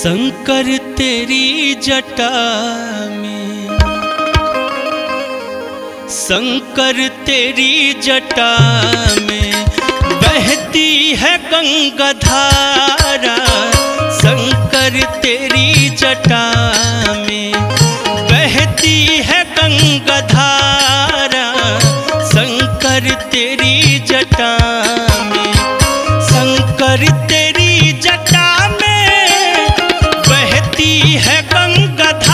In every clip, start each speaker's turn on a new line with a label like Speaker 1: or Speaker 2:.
Speaker 1: शंकर तेरी जटा में, शंकर तेरी जटा में बहती है गंगाधारा। शंकर तेरी जटा में बहती है गंगाधारा। शंकर तेरी जटा में, शंकर तेरी जटा में बहती है गंगाधारा।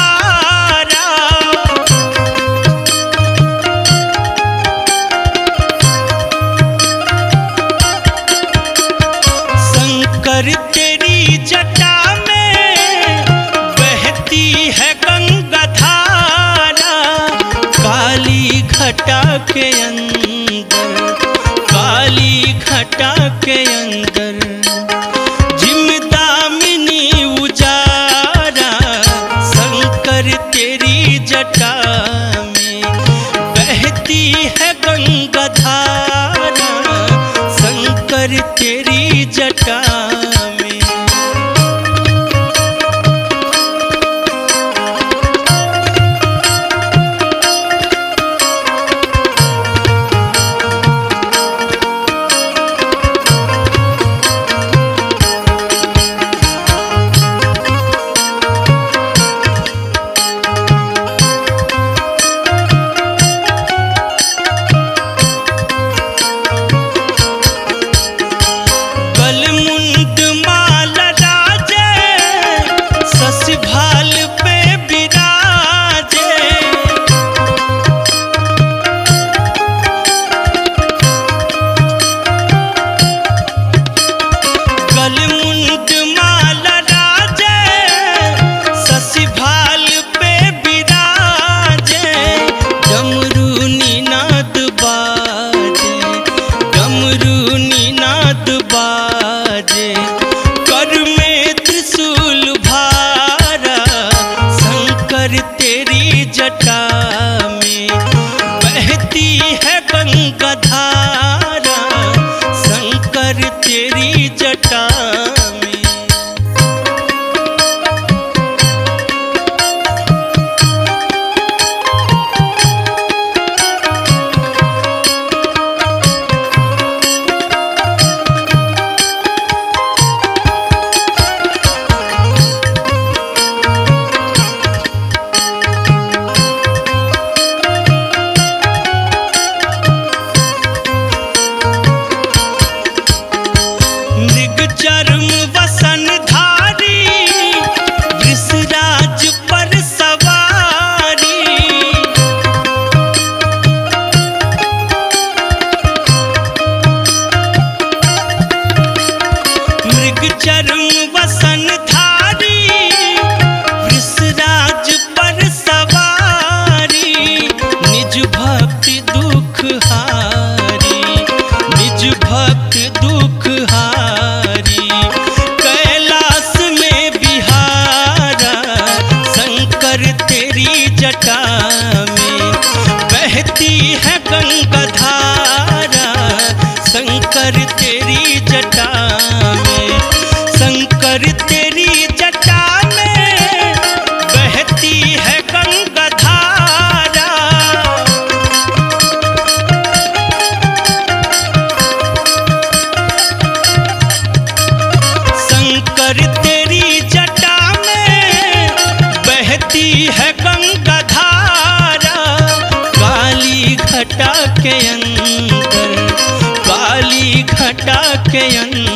Speaker 1: शंकर तेरी जटा में बहती है गंगाधारा। काली घटा के अंदर, काली घटा के अंदर जिमदामिनी उजारा। शंकर तेरी जटा में बहती है गंगाधारा। शंकर तेरी जटा में, भाल पे बिराजे। गलमुंड माला राजे, शशि भाल पे बिराजे। डमरू निनाद बाजे, डमरू निनाद बाजे। कर में त्रिशूल तेरी जटा में बहती है गंगाधारा। शंकर तेरी जटा में, चर्म वसन धारी वृषराज पर सवारी। मृग चर्म वसन धारी वृषराज पर सवारी। निज भक्त दुख हारी, निज भक्त दुख हारी। कैलाश में बिहारा। शंकर तेरी जटा में बहती है गंगाधारा। शंकर तेरी जटा में, शंकर तेरी जटा में बहती है गंगाधारा। शंकर तेरी जटा में बहती है गंगाधारा। काली घटा के अंदर, काली घटा के अंदर